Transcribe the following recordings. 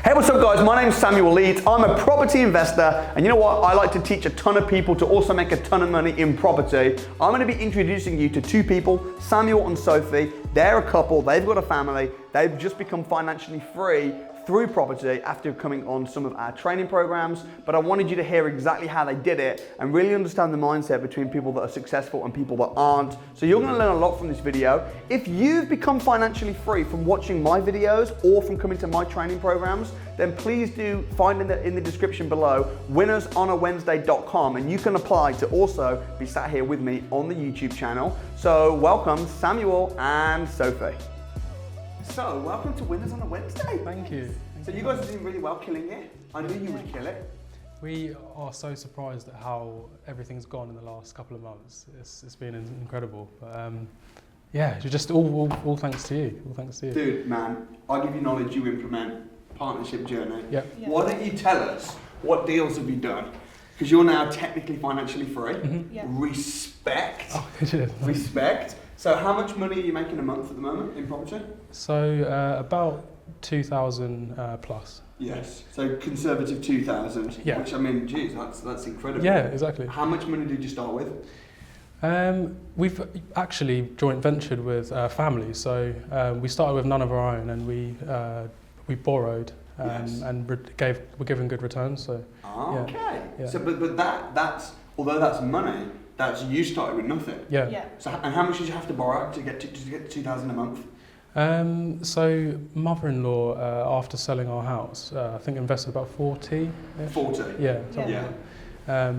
Hey, what's up guys? My name's Samuel Leeds. I'm a property investor, and you know what? I like to teach a ton of people to also make a ton of money in property. I'm going to be introducing you to two people, Samuel and Sophie. They're a couple, they've got a family, they've just become financially free through property after coming on some of our training programs, but I wanted you to hear exactly how they did it and really understand the mindset between people that are successful and people that aren't. So you're gonna learn a lot from this video. If you've become financially free from watching my videos or from coming to my training programs, then please do find in the description below winnersonawednesday.com, and you can apply to also be sat here with me on the YouTube channel. So welcome Samuel and Sophie. So, welcome to Winners on a Wednesday. Thank you. So you guys are doing really well killing it. I knew you would kill it. We are so surprised at how everything's gone in the last couple of months. It's been incredible. But yeah, just all thanks to you. All thanks to you. Dude, man, I give you knowledge, you implement. Partnership journey. Yep. Yeah. Why don't you tell us what deals have you done? Because you're now technically financially free. Mm-hmm. Yeah. Respect. Oh, good. Respect. So how much money are you making a month at the moment in property? So about 2,000 plus. Yes. So conservative 2,000. Yeah. Which I mean, geez, that's incredible. Yeah, exactly. How much money did you start with? We've actually joint ventured with family. So we started with none of our own, and we borrowed and were given good returns. So. Okay. Yeah. So, but that's although that's money, that's you started with nothing. Yeah. Yeah. So, and how much did you have to borrow to get to 2,000 a month? So mother-in-law, after selling our house, I think invested about 40. 40. Yeah. Something Yeah. like that.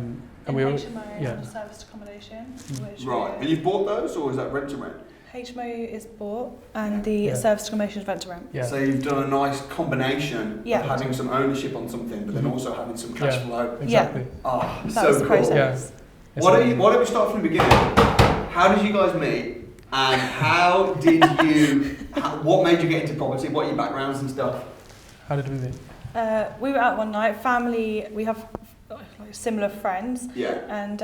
And we were, HMO yeah. and serviced accommodation, which Right. And you've bought those, or is that rent to rent? HMO is bought and the serviced accommodation is rent to rent. Yeah. So you've done a nice combination Yeah. of having some ownership on something, but then also having some cash flow. Exactly. Oh, That so was the cool. process. Yeah. Why don't we start from the beginning? How did you guys meet? And how did you? What made you get into property? What are your backgrounds and stuff? How did we meet? We were out one night, family, we have like similar friends, Yeah. and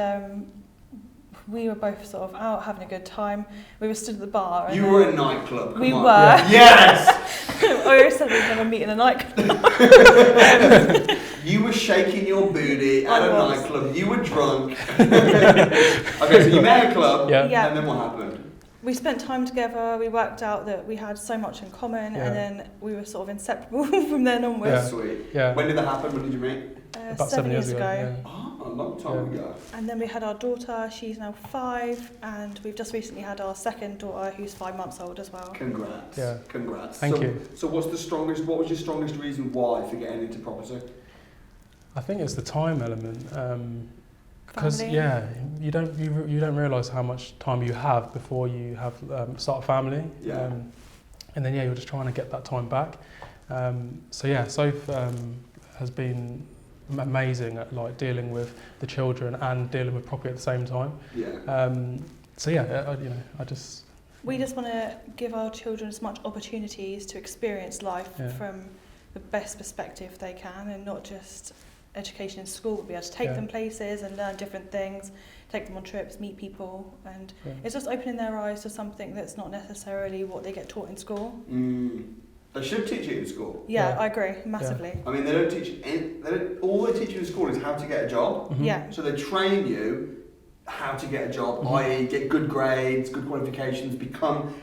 we were both sort of out having a good time. We were stood at the bar. And You were in a nightclub. Come we on. were. Yeah. Yes. I always said we'd never meet in a nightclub. You were shaking your booty at I a was. nightclub. You were drunk. Okay, so you met at a club. Yeah. Yeah. And then what happened? We spent time together, we worked out that we had so much in common, Yeah. and then we were sort of inseparable from then onwards. Yeah. Sweet. Yeah. When did that happen? When did you meet? About 7 years ago. Yeah. Oh, a long time ago. And then we had our daughter, she's now 5, and we've just recently had our second daughter who's 5 months old as well. Congrats. Yeah. Congrats. Thank you. So what was your strongest reason why for getting into property? I think it's the time element. Because Family. yeah, you don't realise how much time you have before you have start a family. Yeah. And then you're just trying to get that time back. So yeah, Soph has been amazing at like dealing with the children and dealing with property at the same time. Yeah. So yeah, I just. We just want to give our children as much opportunities to experience life from the best perspective they can, and not just education in school, but be able to take them places and learn different things, take them on trips, meet people, and it's just opening their eyes to something that's not necessarily what they get taught in school. They should teach it in school. Yeah, I agree, massively. I mean, they don't teach all they teach you in school is how to get a job. Mm-hmm. Yeah. So they train you how to get a job, i.e. get good grades, good qualifications, become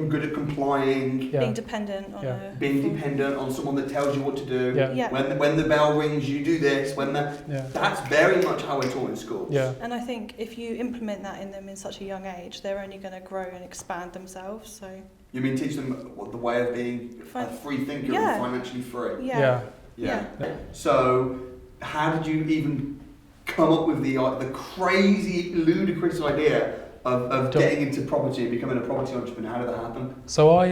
good at complying, Being dependent on being dependent on someone that tells you what to do. Yeah. When the bell rings, you do this. That's very much how we're taught in school. Yeah. And I think if you implement that in them in such a young age, they're only going to grow and expand themselves. So. You mean teach them what the way of being a free thinker and financially free? Yeah. Yeah. So, how did you even come up with the crazy, ludicrous idea of getting into property and becoming a property entrepreneur? How did that happen? So I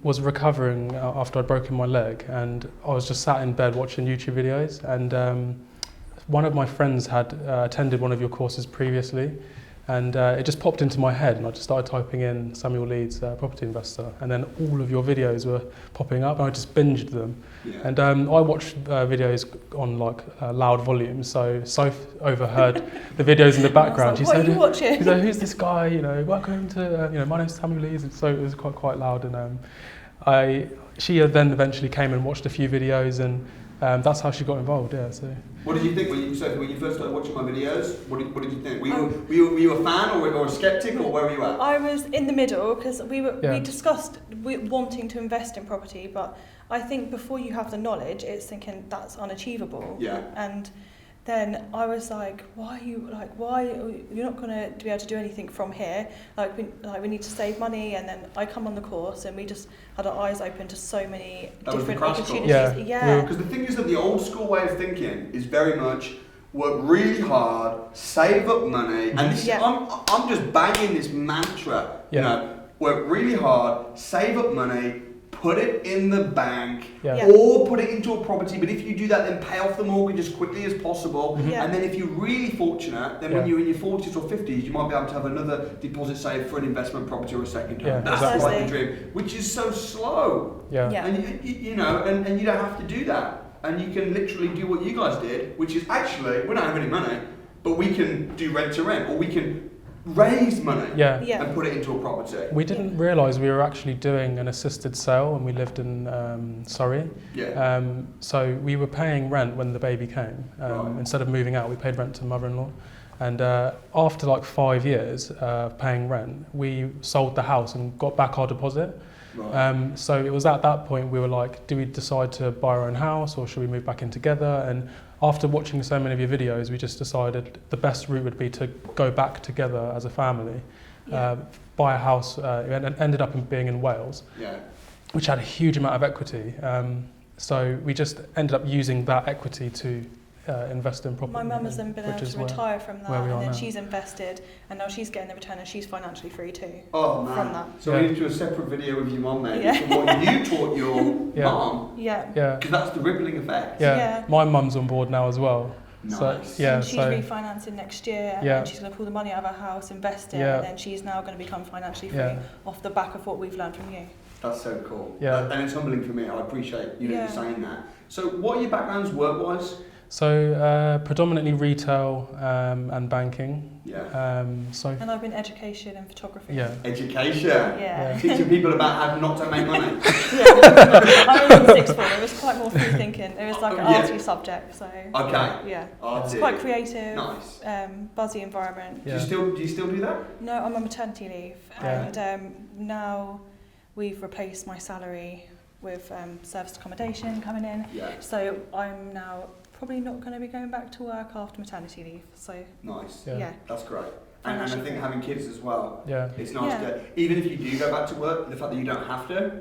was recovering after I'd broken my leg, and I was just sat in bed watching YouTube videos, and one of my friends had attended one of your courses previously, and it just popped into my head, and I just started typing in Samuel Leeds, property investor, and then all of your videos were popping up, and I just binged them. Yeah. And I watched videos on like loud volume, so Soph overheard the videos in the background. Like, what are you watching? She said, "Who's this guy? Welcome to my name's Samuel Leeds." And so it was quite loud, and she then eventually came and watched a few videos, and that's how she got involved. Yeah. So. What did you think when you first started watching my videos? What did you think? Were you a fan or a skeptic, or where were you at? I was in the middle because we discussed wanting to invest in property, but I think before you have the knowledge, it's thinking that's unachievable. Yeah. And then I was like, why you're not going to be able to do anything from here? We need to save money. And then I come on the course, and we just had our eyes open to so many different opportunities. Yeah. Because the thing is that the old school way of thinking is very much work really hard, save up money, and this I'm just banging this mantra. You know, work really hard, save up money, put it in the bank, or put it into a property. But if you do that, then pay off the mortgage as quickly as possible. And then if you're really fortunate, then when you're in your 40s or 50s, you might be able to have another deposit saved for an investment property or a second home. That's like the dream, which is so slow. And you know, and you don't have to do that. And you can literally do what you guys did, which is actually, we don't have any money, but we can do rent to rent, or we can raise money and put it into a property. We didn't realise we were actually doing an assisted sale when we lived in Surrey. So we were paying rent when the baby came. Instead of moving out, we paid rent to mother-in-law. And after like 5 years paying rent, we sold the house and got back our deposit. So it was at that point we were like, do we decide to buy our own house, or should we move back in together? And after watching so many of your videos, we just decided the best route would be to go back together as a family, buy a house, and ended up being in Wales, which had a huge amount of equity. So we just ended up using that equity to invest in property. My mum has then been able to retire from that, and then she's invested, and now she's getting the return, and she's financially free too. Oh man! From that. So we need to do a separate video with your mum, mate, from what you taught your mum. Because that's the rippling effect. My mum's on board now as well. Nice. So, and she's refinancing next year, and she's going to pull the money out of her house, invest it, and then she's now going to become financially free off the back of what we've learned from you. That's so cool. And it's humbling for me. I appreciate you saying that. So what are your backgrounds work-wise? So predominantly retail and banking. And I've been education and photography. Education. Teaching people about how not to make money. I was in sixth form. It was quite more free thinking. It was like an arty subject. So it's quite creative. Nice. Buzzy environment. Do you still do that? No, I'm on maternity leave, and now we've replaced my salary with serviced accommodation coming in. So I'm now probably not going to be going back to work after maternity leave. So nice. That's great. And I think having kids as well. It's nice to, even if you do go back to work, the fact that you don't have to.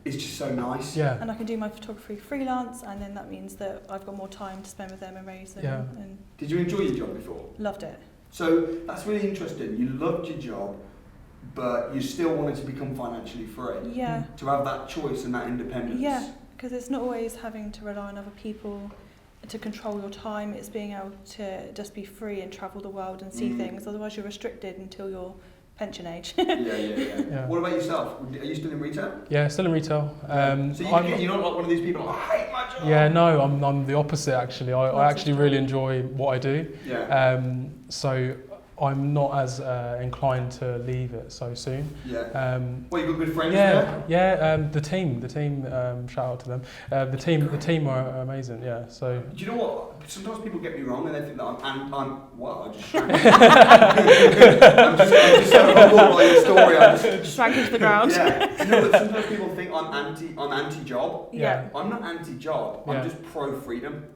It's just so nice. And I can do my photography freelance, and then that means that I've got more time to spend with them and raise them. And did you enjoy your job before? Loved it. So that's really interesting. You loved your job, but you still wanted to become financially free. To have that choice and that independence. Because it's not always having to rely on other people to control your time. It's being able to just be free and travel the world and see things. Otherwise you're restricted until your pension age. What about yourself? Are you still in retail? Yeah, still in retail. So you're not like one of these people, I hate my job. Yeah, no, I'm the opposite actually. I actually really enjoy what I do. So I'm not as inclined to leave it so soon. Well, you got good friends there? The team. Shout out to them. The team are amazing. So. Do you know what? Sometimes people get me wrong and they think that I just your story. I just shrank into the ground. But sometimes people think I'm anti-job. I'm not anti-job. I'm just pro-freedom.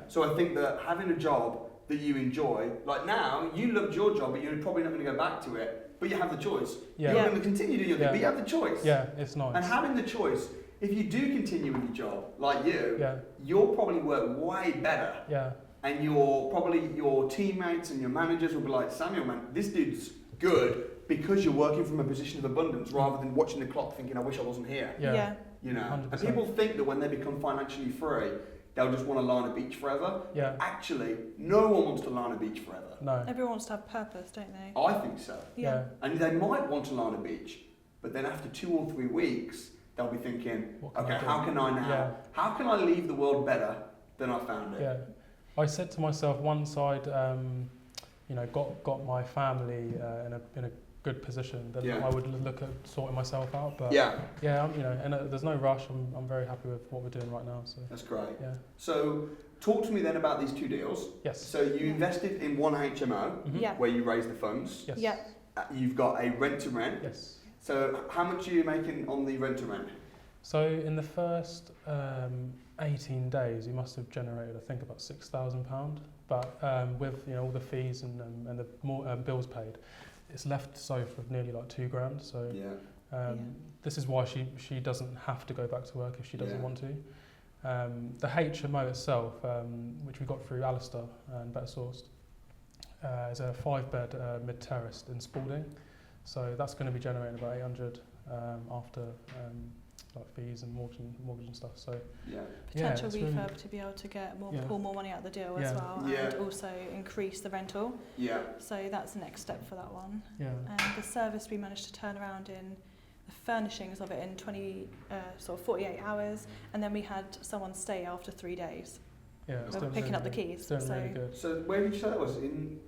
So I think that having a job that you enjoy, like now, you loved your job, but you're probably not going to go back to it, but you have the choice. You're going to continue doing your thing, but you have the choice. It's nice. And having the choice, if you do continue with your job, like you'll probably work way better. And your teammates and your managers will be like, Samuel, man, this dude's good because you're working from a position of abundance rather than watching the clock thinking, I wish I wasn't here. You know, 100%. And people think that when they become financially free, they'll just want to lie on a beach forever. Actually, no one wants to lie on a beach forever. No. Everyone wants to have purpose, don't they? I think so. And they might want to lie on a beach, but then after 2 or 3 weeks, they'll be thinking, okay, how can I now? How can I leave the world better than I found it? I said to myself once I'd, got my family in a good position, then I would look at sorting myself out. But and there's no rush. I'm very happy with what we're doing right now. So that's great. Yeah. So talk to me then about these 2 deals. Yes. So you invested in one HMO where you raised the funds. Yes. Yeah. You've got a rent to rent. Yes. So how much are you making on the rent to rent? So in the first 18 days, you must have generated, I think, about £6,000. But with all the fees and the more bills paid, it's left Sophie with nearly like £2,000. So this is why she doesn't have to go back to work if she doesn't want to. The HMO itself, which we got through Alistair and Better Sourced, is a 5-bed mid-terraced in Spalding. So that's going to be generating about 800 after like fees and mortgage and stuff. So potential refurb to be able to get pull more money out of the deal as well, and also increase the rental. So that's the next step for that one. And the service we managed to turn around in the furnishings of it in 48 hours, and then we had someone stay after 3 days. Picking up the keys. It's doing really good. So where did you say that was? In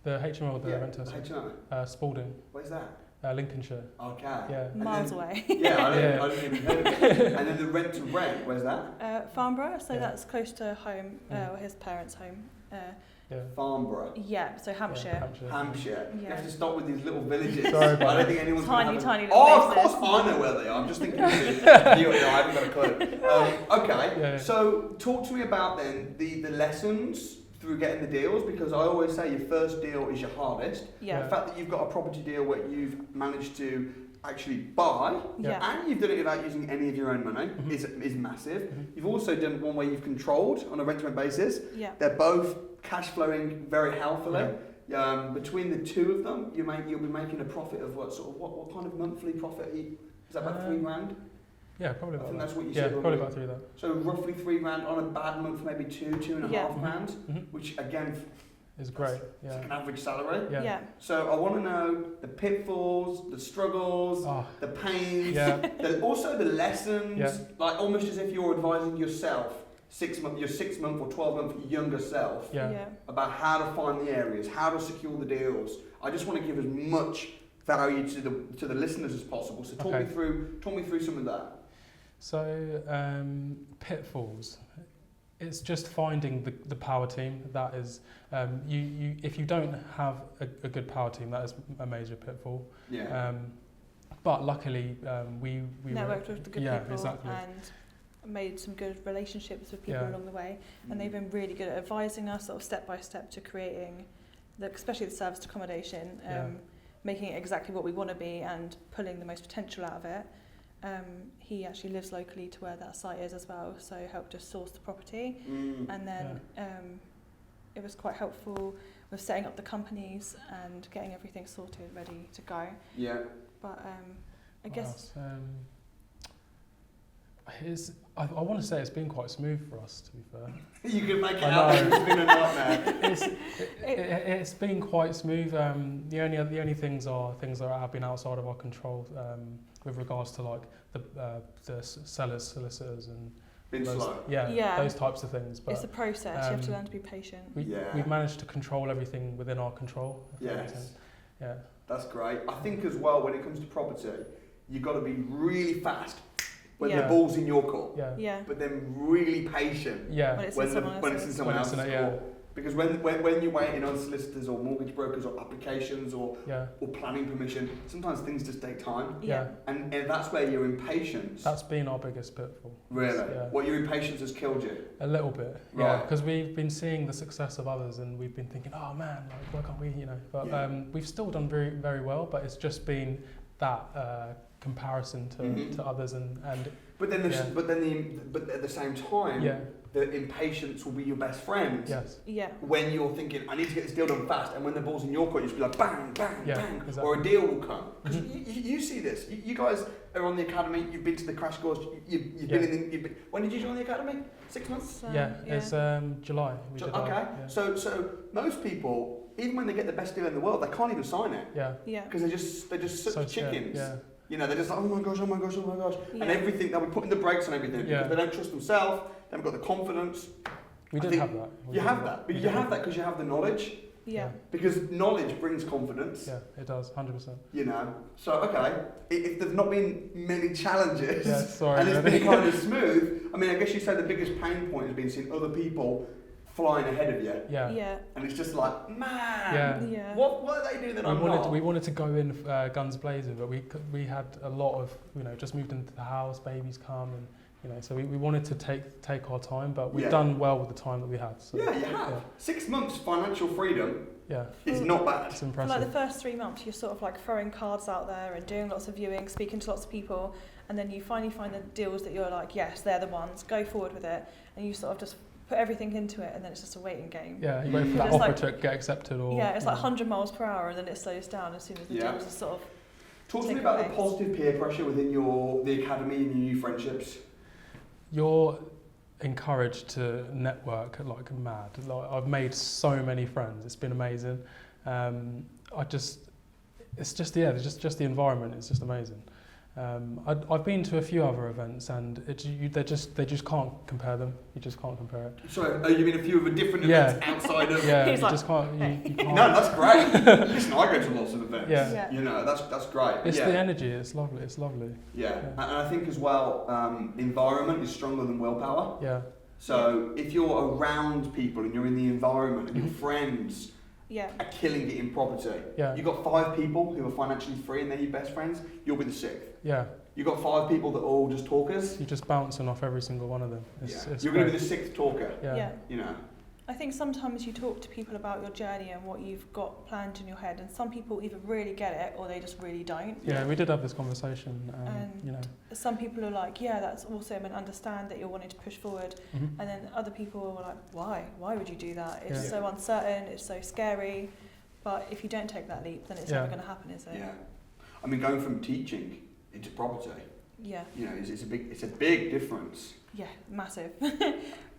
the HMO or the rental? HMO. Spalding. Where's that? Lincolnshire. Okay. Yeah. Miles away. I didn't even know that. And then the rent to rent, where's that? Farnborough, so that's close to home, or his parents' home. Farnborough. Yeah, so Hampshire. Hampshire. Yeah. You have to stop with these little villages. Sorry about I don't think anyone's tiny little of places. course I know where they are. I'm just thinking. I haven't got a clue. Okay. So talk to me about then the lessons through getting the deals, because I always say your first deal is your hardest. The fact that you've got a property deal where you've managed to actually buy and you've done it without using any of your own money is massive. You've also done one where you've controlled on a rent-to-rent basis. They're both cash flowing very healthily. Between the two of them, you'll be making a profit of what kind of monthly profit? Is that about £3,000? Yeah, probably about. I think that's what you said. said. Probably about 3 that. So roughly £3,000 on a bad month, maybe £2.5 which again is great. It's like an average salary. So I want to know the pitfalls, the struggles, the pains, also the lessons. Like almost as if you're advising yourself, your 6 month or 12-month younger self, about how to find the areas, how to secure the deals. I just want to give as much value to the listeners as possible. So talk me through some of that. So pitfalls. It's just finding the power team. That is, if you don't have a good power team, that is a major pitfall. But luckily, we networked with the good people exactly. and made some good relationships with people along the way, and they've been really good at advising us, sort of step by step, to creating, especially the serviced accommodation, making it exactly what we want to be and pulling the most potential out of it. He actually lives locally to where that site is as well, so helped us source the property. And then it was quite helpful with setting up the companies and getting everything sorted, ready to go. But I guess I want to say it's been quite smooth for us, to be fair. You can make it out. It's been a nightmare. It's been quite smooth. The only things that have been outside of our control, with regards to like the sellers, solicitors, and been slow. Those types of things. But it's a process. You have to learn to be patient. We've managed to control everything within our control. That's great. I think as well, when it comes to property, you've got to be really fast when the ball's in your court, but then really patient when it's in someone else's court. Because when you're waiting on solicitors or mortgage brokers or applications or planning permission, sometimes things just take time. And that's where your impatience. That's been our biggest pitfall. Really? What, your impatience has killed you? A little bit. Right. Because we've been seeing the success of others and we've been thinking, oh man, like, why can't we, But we've still done very, very well, but it's just been that comparison to others but at the same time, the impatience will be your best friend. When you're thinking, I need to get this deal done fast, and when the ball's in your court, you just be like bang, bang, bang, exactly. or a deal will come. Because you see this. You guys are on the academy. You've been to the crash course. You've been in the. When did you join the academy? 6 months. It's July. So most people, even when they get the best deal in the world, they can't even sign it. Because they're just such chickens. They're just like, oh my gosh. And everything, they'll be putting the brakes on everything because they don't trust themselves, they haven't got the confidence. We did have that. You have that, but you have that because you have the knowledge. Yeah. Because knowledge brings confidence. Yeah, it does, 100%. You know, so okay, if there's not been many challenges sorry, and it's been kind of smooth, I mean, I guess you say the biggest pain point has been seeing other people flying ahead of you. Yeah. Yeah. And it's just like, man, Yeah. what do they do that I'm not? We wanted to go in guns blazing, but we had a lot of, just moved into the house, babies come, and so we wanted to take our time, but we've done well with the time that we had. So, yeah, you have. Yeah. 6 months financial freedom. Yeah. It's not bad. It's impressive. For like the first 3 months, you're sort of like throwing cards out there and doing lots of viewing, speaking to lots of people, and then you finally find the deals that you're like, yes, they're the ones, go forward with it, and you sort of just put everything into it, and then it's just a waiting game. Yeah, you wait for that offer to get accepted, or it's like 100 miles per hour, and then it slows down as soon as the deals are sort of. Talk to me about the positive peer pressure within the academy and your new friendships. You're encouraged to network like mad. Like, I've made so many friends. It's been amazing. It's just the environment is just amazing. I've been to a few other events, and they just can't compare them. You just can't compare it. Sorry, you mean a few of the different events outside of? Yeah, He's you like, just can't. You can't. No, that's great. Listen, I go to lots of events. Yeah. You know, that's great. It's the energy. It's lovely. It's lovely. Yeah, and I think as well, environment is stronger than willpower. Yeah. So if you're around people and you're in the environment and your friends are killing it in property, you've got 5 people who are financially free and they're your best friends, you'll be the 6th. Yeah. You've got 5 people that are all just talkers. You're just bouncing off every single one of them. It's you're going to be the 6th talker. Yeah. You know. I think sometimes you talk to people about your journey and what you've got planned in your head, and some people either really get it or they just really don't. Yeah, we did have this conversation. Some people are like, yeah, that's awesome, and understand that you're wanting to push forward. Mm-hmm. And then other people are like, why? Why would you do that? It's so uncertain, it's so scary. But if you don't take that leap, then it's never going to happen, is it? Yeah. I mean, going from teaching into property. Yeah. It's a big difference. Yeah, massive.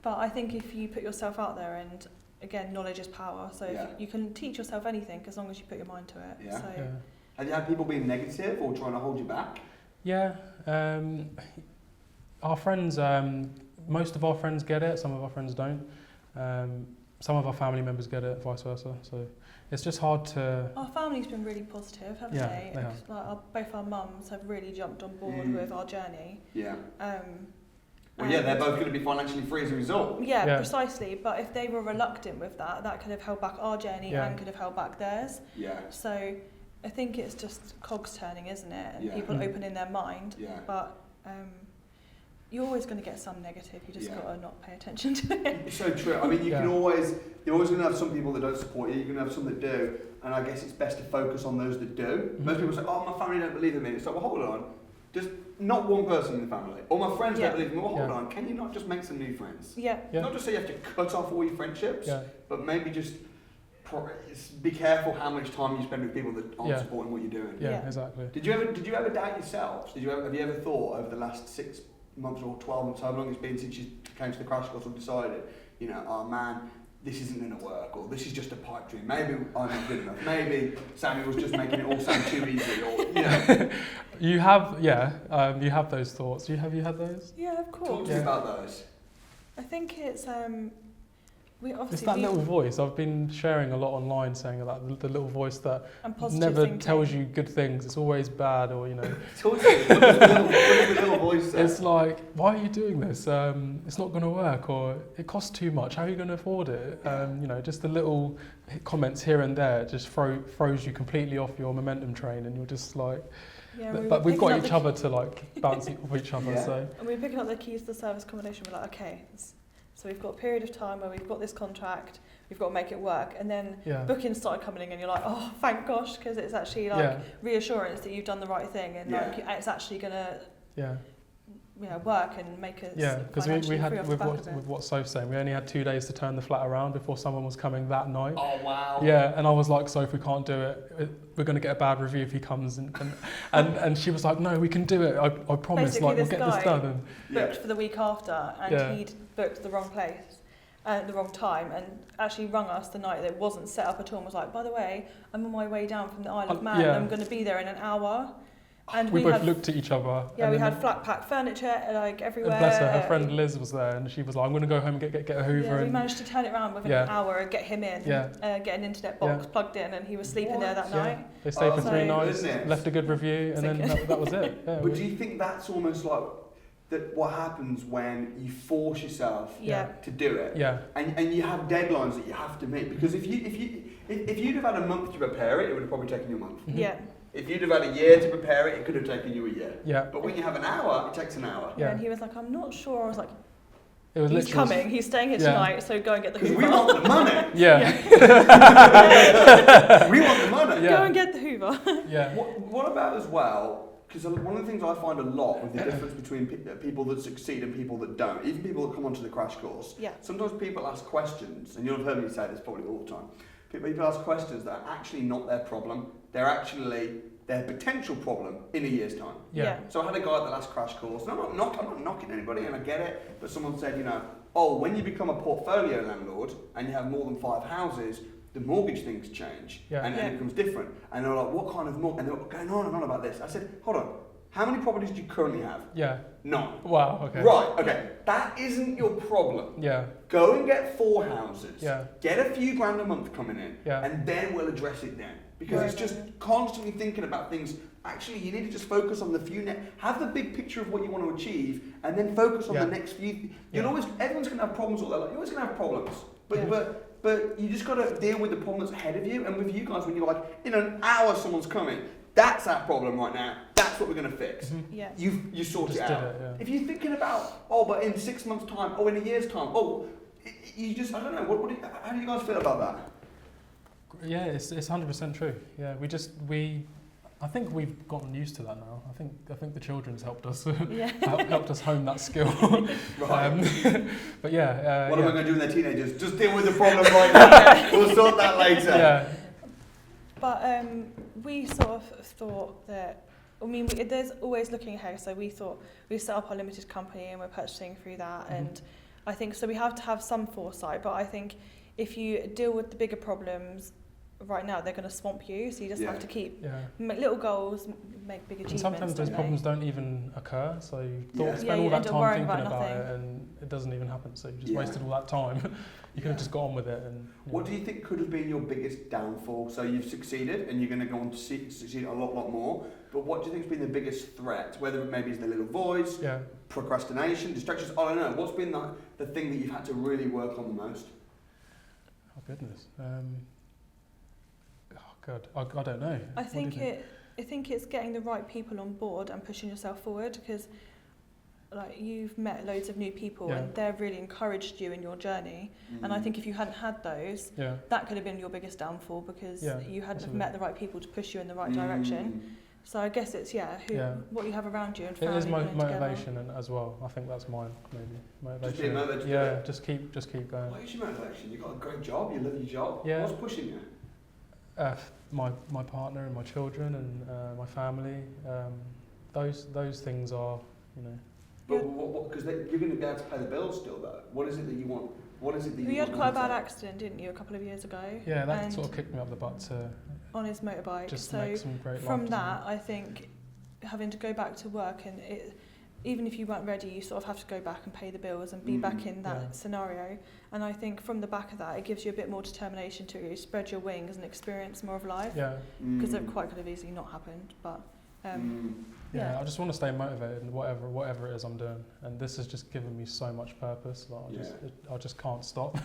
But I think if you put yourself out there, and again, knowledge is power, so if you can teach yourself anything as long as you put your mind to it. Yeah. So. Have you had people being negative or trying to hold you back? Yeah. Our friends, most of our friends get it, some of our friends don't. Some of our family members get it, vice versa. So it's just hard to... Our family's been really positive, haven't they? They have. Like both our mums have really jumped on board with our journey. Yeah. They're both going to be financially free as a result. Yeah, precisely. But if they were reluctant with that, that could have held back our journey and could have held back theirs. Yeah. So I think it's just cogs turning, isn't it? And people opening their mind. Yeah. But you're always going to get some negative. You just got to not pay attention to it. It's so true. I mean, you're always going to have some people that don't support you. You're going to have some that do. And I guess it's best to focus on those that do. Mm-hmm. Most people say, oh, my family don't believe in me. It's like, well, hold on. Just not one person in the family. Or my friends don't believe in me. Well, hold on. Can you not just make some new friends? Yeah. Not just say you have to cut off all your friendships, but maybe just be careful how much time you spend with people that aren't supporting what you're doing. Yeah, exactly. Did you ever doubt yourselves? Have you ever thought over the last 6 months or 12 months, how long it's been since you came to the crash course, or decided, oh man, this isn't going to work, or this is just a pipe dream, maybe I'm not good enough, maybe Samuel was just making it all sound too easy, or You have those thoughts. Have you had those? Yeah, of course. Talk to me about those. I think it's it's that little voice. I've been sharing a lot online, saying that the little voice that never thinking. tells you good things. It's always bad, or Talk to me. What does the little voice say? It's like, why are you doing this? It's not going to work, or it costs too much. How are you going to afford it? Just the little comments here and there just throws you completely off your momentum train, and you're just like. Yeah, but we've got each other to bounce off each other. Yeah. So. And we're picking up the keys to the service accommodation. We're like, okay. So we've got a period of time where we've got this contract, we've got to make it work, and then bookings started coming in, and you're like, oh, thank gosh, because it's actually reassurance that you've done the right thing, and it's actually going to work and make us because we had with what Soph's saying, we only had 2 days to turn the flat around before someone was coming that night. Oh wow! Yeah, and I was like, Soph, we can't do it. We're going to get a bad review if he comes, and she was like, no, we can do it. I promise. Basically, we'll get this done. And booked for the week after, and he'd booked the wrong place. At the wrong time, and actually rung us the night that it wasn't set up at all, and was like, by the way, I'm on my way down from the Isle of Man, and I'm going to be there in an hour. And we both looked at each other. Yeah, and we had flat pack furniture like everywhere. Bless her friend Liz was there, and she was like, "I'm going to go home and get a Hoover." Yeah, we and managed to turn it around within an hour and get him in. Get an internet box plugged in, and he was sleeping there that night. They stayed for 3 nights, left a good review, and then that was it. Yeah, but do you think that's almost like that? What happens when you force yourself to do it? Yeah. And you have deadlines that you have to meet, because if you'd have had a month to prepare it, it would have probably taken you a month. Mm-hmm. Yeah. If you'd have had a year to prepare it, it could have taken you a year. Yeah. But when you have an hour, it takes an hour. Yeah. And he was like, "I'm not sure." I was like, it was "He's coming. He's staying here tonight. So go and get the Hoover." We want the money. Yeah. We want the money. Go and get the Hoover. Yeah. What about as well? Because one of the things I find a lot with the difference between people that succeed and people that don't, even people that come onto the crash course, sometimes people ask questions, and you'll have heard me say this probably all the time. People ask questions that are actually not their problem. They're actually their potential problem in a year's time. Yeah. So I had a guy at the last crash course, and I'm not knocking anybody, and I get it, but someone said, when you become a portfolio landlord and you have more than 5 houses, the mortgage things change, and it becomes different. And they're like, what kind of mortgage? And they're going on and on about this. I said, hold on, how many properties do you currently have? Yeah. None. Wow, okay. Right, okay. That isn't your problem. Yeah. Go and get 4 houses. Yeah. Get a few grand a month coming in. Yeah. And then we'll address it then. Because it's just constantly thinking about things. Actually, you need to just focus on the few have the big picture of what you want to achieve, and then focus on the next few. Everyone's going to have problems all their life. You're always going to have problems. But you just got to deal with the problem that's ahead of you. And with you guys, when you're like, in an hour someone's coming, that's our problem right now. That's what we're going to fix. Mm-hmm. Yeah. You sort it out. If you're thinking about, but in 6 months' time, in a year's time, you just, I don't know. How do you guys feel about that? Yeah, it's 100% true. Yeah, I think we've gotten used to that now. I think the children's helped us helped us hone that skill. Right. But yeah. What am I going to do when they're teenagers? Just deal with the problem right now. We'll sort that later. Yeah. But we sort of thought that. There's always looking ahead. So we thought we set up our limited company and we're purchasing through that. Mm-hmm. And I think so. We have to have some foresight. But I think if you deal with the bigger problems right now, they're going to swamp you, so you just have to keep make little goals, make big achievements. And sometimes those problems don't even occur, so you spend all you that time thinking about nothing. it, and it doesn't even happen. So you just wasted all that time. You could have just got on with it. And what do you think could have been your biggest downfall? So you've succeeded, and you're going to go on to succeed a lot more. But what do you think has been the biggest threat? Whether it maybe is the little voice, procrastination, distractions. I don't know. What's been the thing that you've had to really work on the most? Oh goodness. God, I don't know. I think it's getting the right people on board and pushing yourself forward, because you've met loads of new people and they've really encouraged you in your journey. And I think if you hadn't had those, that could have been your biggest downfall, because you hadn't have met the right people to push you in the right direction. So I guess it's what you have around you and family. It is motivation as well. I think that's mine, maybe. Motivation. Just being motivated. Just keep going. What is your motivation? You've got a great job. You love your job. Yeah. What's pushing you? My partner and my children and my family. Those things are, But because you're going to be able to pay the bills still, though. What is it that you want? What is it that you had quite a bad accident, didn't you, a couple of years ago? Yeah, that sort of kicked me up the butt to on his motorbike. Just make some great from that, I think having to go back to work, and even if you weren't ready, you sort of have to go back and pay the bills and be back in that scenario. And I think from the back of that, it gives you a bit more determination to spread your wings and experience more of life. Yeah. Because it quite could have easily not happened, but. I just want to stay motivated in whatever it is I'm doing, and this has just given me so much purpose. I just can't stop.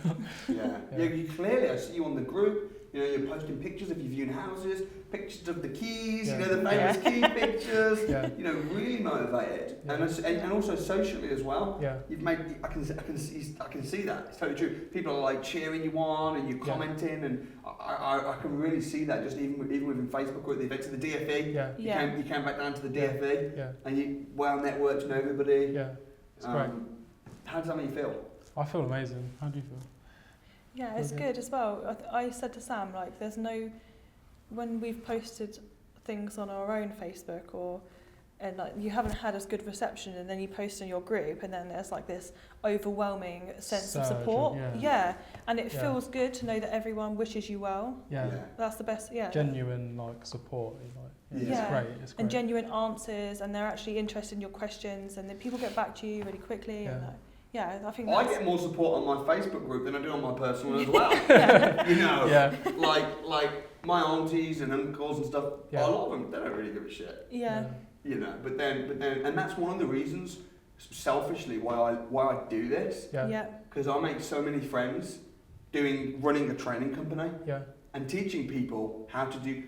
You clearly, I see you on the group. You're posting pictures of you viewing houses, pictures of the keys. The famous key pictures. Really motivated, and also socially as well. You've made. I can see that. It's totally true. People are cheering you on, and you're commenting, and I can really see that. Just even within Facebook or at the events of the DFE. You came back down to the DFE, and you well networked to know everybody. Yeah, it's great. How does that make you feel? I feel amazing. How do you feel? Yeah, it's good as well. I said to Sam, there's no, when we've posted things on our own Facebook and you haven't had as good reception, and then you post in your group, and then there's this overwhelming sense of support. And it feels good to know that everyone wishes you well. That's the best. Genuine support. It's Yeah. great. It's great. And genuine answers, and they're actually interested in your questions, and then people get back to you really quickly. And I think I that's... get more support on my Facebook group than I do on my personal as well. You know, like my aunties and uncles and stuff. A lot of them, they don't really give a shit. Yeah. You know, but then, and that's one of the reasons, selfishly, why I do this. Yeah. Because I make so many friends running a training company. Yeah. And teaching people how to do.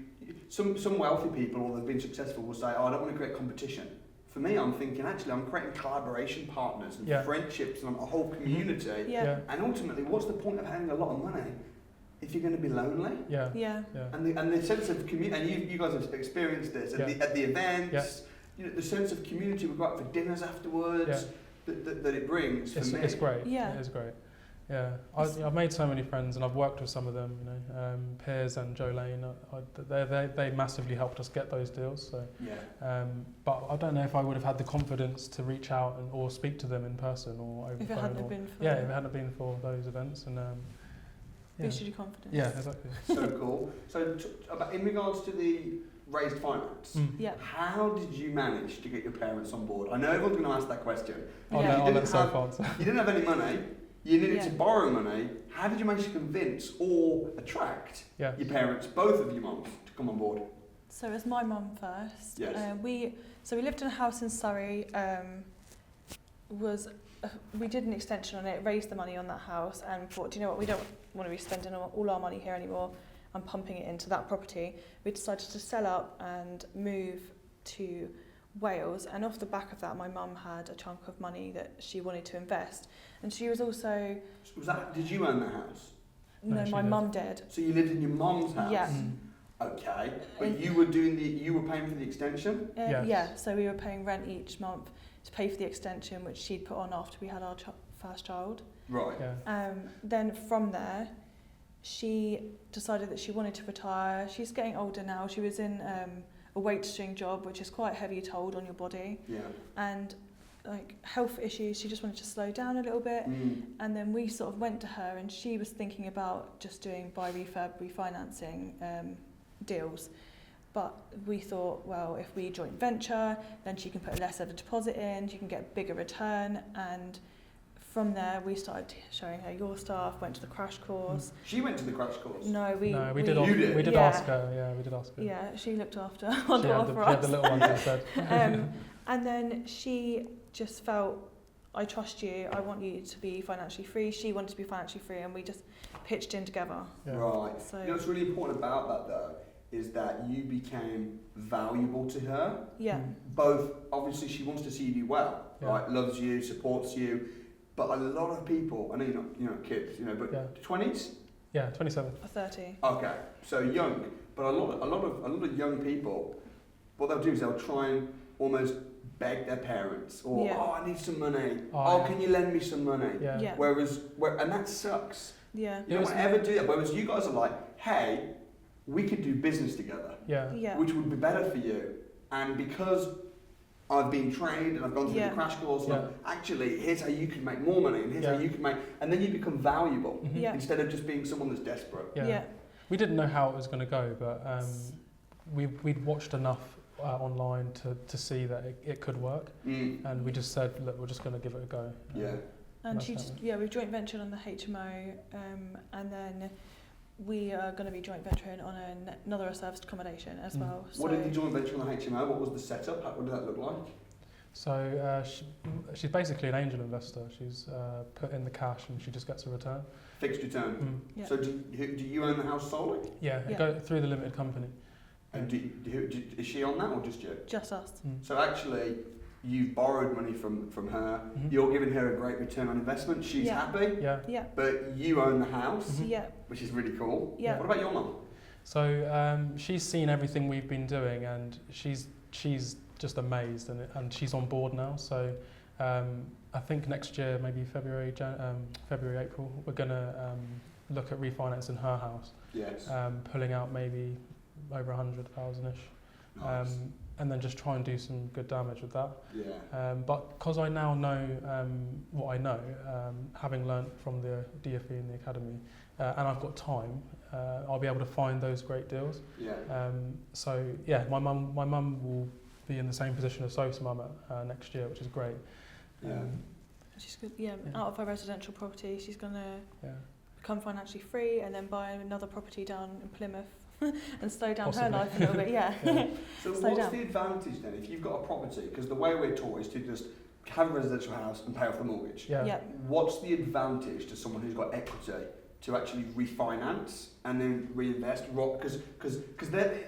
Some wealthy people, or they've been successful, will say, "Oh, I don't want to create competition." For me, I'm thinking, actually, I'm creating collaboration partners and friendships and a whole community. Yeah. And ultimately, what's the point of having a lot of money if you're going to be lonely? Yeah. And the sense of community, and you guys have experienced this at the events. You know, the sense of community. We go out for dinners afterwards. That it brings for me. It's great. Yeah. It is great. Yeah, I've made so many friends, and I've worked with some of them. You know, Piers and Jolene. They massively helped us get those deals. So, but I don't know if I would have had the confidence to reach out or speak to them in person or over If the it phone. hadn't been for... if it hadn't been for those events, and boosted your confidence. Yeah, exactly. So cool. So, in regards to the raised finance, how did you manage to get your parents on board? I know everyone's going to ask that question. I'll let Soph answer. You didn't have any money. You needed to borrow money. How did you manage to convince or attract your parents, both of your mums, to come on board? So it was my mum first. Yes. We lived in a house in Surrey. We did an extension on it, raised the money on that house, and thought, do you know what? We don't want to be spending all our money here anymore. I'm pumping it into that property. We decided to sell up and move to Wales, and off the back of that, my mum had a chunk of money that she wanted to invest, and she was also... Did you own the house? No, my mum did. So you lived in your mum's house? Yeah. Okay, but you were paying for the extension? Yeah, so we were paying rent each month to pay for the extension, which she'd put on after we had our first child. Right. Yeah. Then from there, she decided that she wanted to retire. She's getting older now. She was in a weight-string job, which is quite a heavy toll on your body. Yeah. And like health issues, she just wanted to slow down a little bit. And then we sort of went to her, and she was thinking about just doing buy refurb refinancing deals. But we thought, well, if we joint venture, then she can put less of a deposit in, she can get a bigger return. And from there, we started showing her your stuff, went to the crash course. She went to the crash course? No, we did ask her. Yeah, we did ask her. Yeah, she looked after She had the little ones instead. And then she just felt, I trust you, I want you to be financially free. She wanted to be financially free, and we just pitched in together. Yeah. Right. So, you know what's really important about that, though, is that you became valuable to her. Yeah. Both, obviously, she wants to see you do well, right? Loves you, supports you. But a lot of people, I know you're not kids, but 20s? Yeah, 27. Or 30. Okay, so young. But a lot of young people, what they'll do is they'll try and almost beg their parents, or I need some money. Can you lend me some money? Yeah. And that sucks. Yeah. You don't want to ever do that. Whereas you guys are like, hey, we could do business together. Yeah. Which would be better for you. And because I've been trained and I've gone through the crash course, actually, here's how you can make more money, and here's how you can make, and then you become valuable instead of just being someone that's desperate. Yeah. We didn't know how it was going to go, but we'd watched enough online to see that it could work, and we just said, look, we're just going to give it a go. And we've joint ventured on the HMO, and then we are going to be joint venturing on another serviced accommodation as well. What did you joint venture on the HMO? What was the setup? What did that look like? So she's basically an angel investor. She's put in the cash and she just gets a return. Fixed return. So do you own the house solely? Yeah, it goes through the limited company. And is she on that, or just you? Just us. So actually, you've borrowed money from her. You're giving her a great return on investment. She's happy. Yeah. But you own the house. Yeah. Which is really cool. Yeah. What about your mum? So she's seen everything we've been doing, and she's just amazed, and she's on board now. So I think next year, maybe February, April, we're gonna look at refinancing her house. Yes. Pulling out maybe over 100,000-ish. Nice. and then just try and do some good damage with that. Yeah. But because I now know what I know, having learnt from the DFE and the academy, and I've got time, I'll be able to find those great deals. Yeah. So yeah, my mum will be in the same position as Sophie's mum next year, which is great. Yeah. She's good, out of her residential property, she's going to Yeah. become financially free and then buy another property down in Plymouth and slow down Possibly. her life a little bit. Yeah. So Slow what's down. the advantage then if you've got a property? Because the way we're taught is to just have a residential house and pay off the mortgage. Yeah. Yeah. What's the advantage to someone who's got equity to actually refinance and then reinvest? Because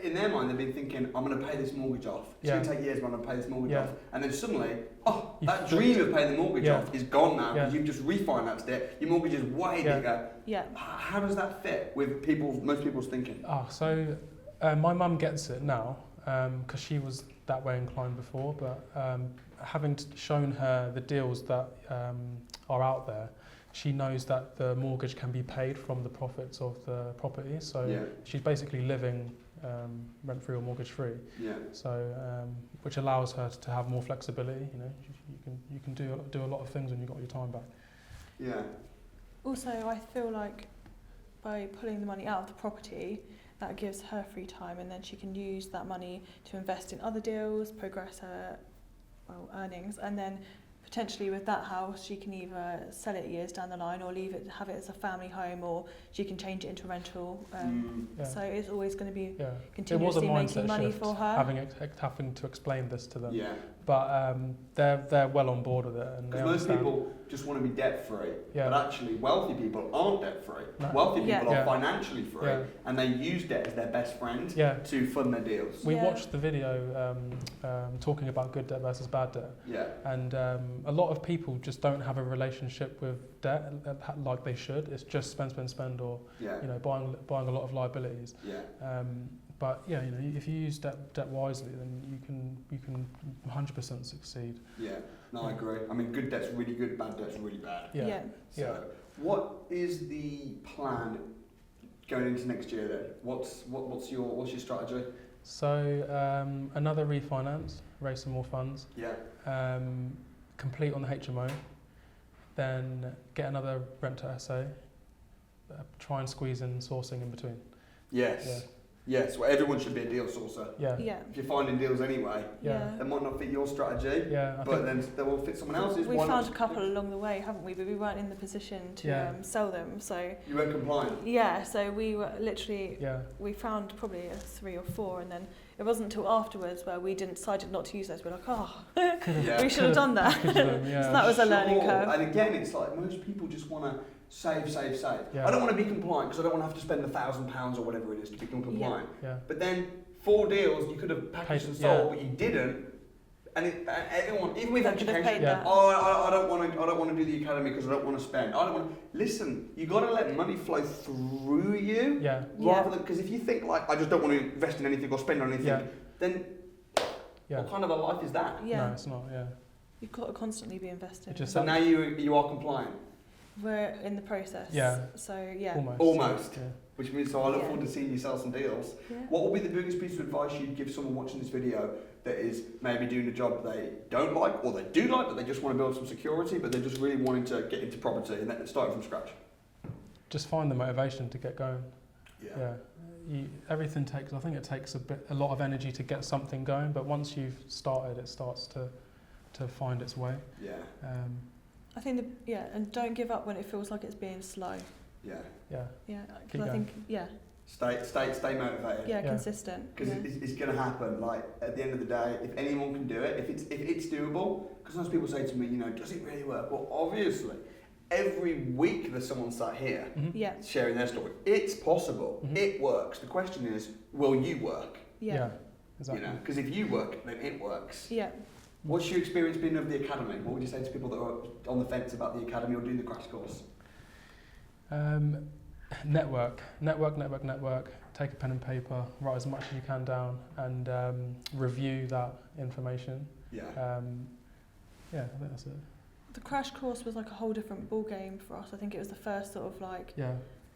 in their mind they've been thinking, I'm going to pay this mortgage off. It's going to take years, but I'm going to pay this mortgage off. And then suddenly, that dream of paying the mortgage off is gone now because you've just refinanced it. Your mortgage is way bigger. Yeah. How does that fit with most people's thinking? So my mum gets it now because she was that way inclined before, but having shown her the deals that are out there, she knows that the mortgage can be paid from the profits of the property. So she's basically living rent-free or mortgage-free. Yeah. So which allows her to have more flexibility. You know, you can do a lot of things when you've got your time back. Yeah. Also, I feel like by pulling the money out of the property, that gives her free time, and then she can use that money to invest in other deals, progress her earnings, and then potentially with that house she can either sell it years down the line or have it as a family home, or she can change it into a rental. So it's always going to be continuously making money for her. Having to explain this to them. Yeah. But they're well on board with it. Because most people just want to be debt free, but actually wealthy people aren't debt free. No. Wealthy people are financially free, and they use debt as their best friend to fund their deals. We watched the video talking about good debt versus bad debt. Yeah. And a lot of people just don't have a relationship with debt like they should. It's just spend, or buying a lot of liabilities. Yeah. But if you use debt wisely, then you can 100% succeed. Yeah, no, I agree. I mean, good debt's really good, bad debt's really bad. So, what is the plan going into next year then? What's your strategy? So another refinance, raise some more funds. Yeah. Complete on the HMO, then get another rent-to-SA. Try and squeeze in sourcing in between. Yes. Yeah. Yes, well, everyone should be a deal sourcer. Yeah. If you're finding deals anyway, they might not fit your strategy, but then they will fit someone else's. We found a couple along the way, haven't we? But we weren't in the position to sell them, so you weren't compliant. Yeah, so we were literally we found probably 3 or 4, and then it wasn't until afterwards where we decided not to use those. We're like, we should have done that. So that was a learning curve. And again, it's like most people just want to save. Yeah. I don't want to be compliant because I don't want to have to spend £1,000 or whatever it is to become compliant. Yeah. But then 4 deals you could have packaged and sold, but you didn't. And everyone, even with education, I don't want to do the academy because I don't want to spend. I don't want to listen. You got to let money flow through you, rather than because if you think like I just don't want to invest in anything or spend on anything, then what kind of a life is that? No, it's not. Yeah. You've got to constantly be invested. So now you are compliant. We're in the process. Yeah. So Almost. Yeah. Which means I look forward to seeing you sell some deals. Yeah. What would be the biggest piece of advice you'd give someone watching this video that is maybe doing a job they don't like or they do like, but they just want to build some security, but they're just really wanting to get into property and then starting from scratch? Just find the motivation to get going. Yeah. Everything takes. I think it takes a lot of energy to get something going, but once you've started, it starts to find its way. Yeah. I think and don't give up when it feels like it's being slow. Yeah. Because I think Stay motivated. Yeah, consistent. Because it's going to happen. Like at the end of the day, if anyone can do it, if it's doable. Because sometimes people say to me, does it really work? Well, obviously, every week there's someone sat here sharing their story. It's possible. Mm-hmm. It works. The question is, will you work? Yeah. Exactly. Because if you work, then it works. Yeah. What's your experience been of the academy? What would you say to people that are on the fence about the academy or doing the crash course? Network. Take a pen and paper, write as much as you can down, and review that information. Yeah. I think that's it. The crash course was like a whole different ball game for us. I think it was the first sort of like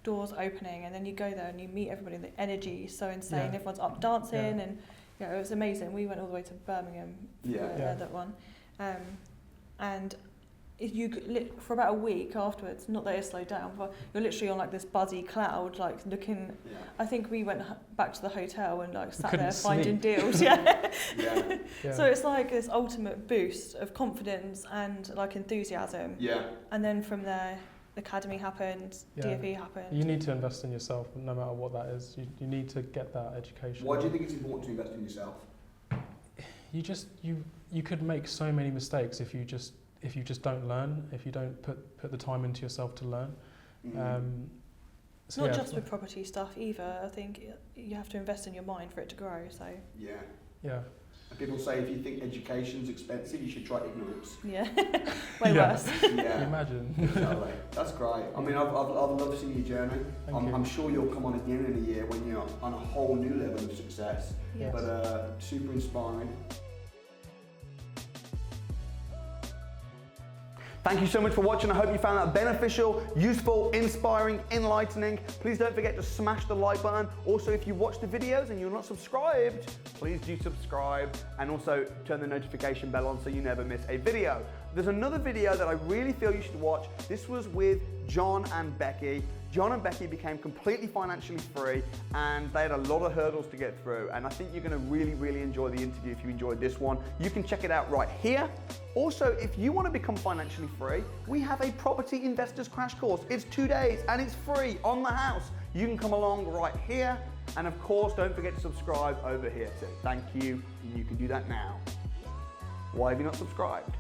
doors opening, and then you go there and you meet everybody, and the energy is so insane. Everyone's up dancing and Yeah, it was amazing. We went all the way to Birmingham for that one. And you could, for about a week afterwards, not that it slowed down, but you're literally on like this buzzy cloud, like looking. I think we went back to the hotel and like sat there finding deals. So it's like this ultimate boost of confidence and like enthusiasm. And then from there, academy happened, DFE happened. You need to invest in yourself, no matter what that is. You need to get that education. Why do you think it's important to invest in yourself? You could make so many mistakes if you just don't learn, if you don't put the time into yourself to learn. Not just with property stuff either. I think you have to invest in your mind for it to grow. So And people say if you think education's expensive, you should try ignorance. Way worse. Imagine. Exactly. That's great. I mean, I've loved seeing your journey. I'm sure you'll come on again in a year when you're on a whole new level of success. But super inspiring. Thank you so much for watching. I hope you found that beneficial, useful, inspiring, enlightening. Please don't forget to smash the like button. Also, if you watch the videos and you're not subscribed, please do subscribe and also turn the notification bell on so you never miss a video. There's another video that I really feel you should watch. This was with John and Becky. John and Becky became completely financially free and they had a lot of hurdles to get through. And I think you're gonna really, really enjoy the interview if you enjoyed this one. You can check it out right here. Also, if you want to become financially free, we have a property investors crash course. It's 2 days and it's free on the house. You can come along right here. And of course, don't forget to subscribe over here too. Thank you. And you can do that now. Why have you not subscribed?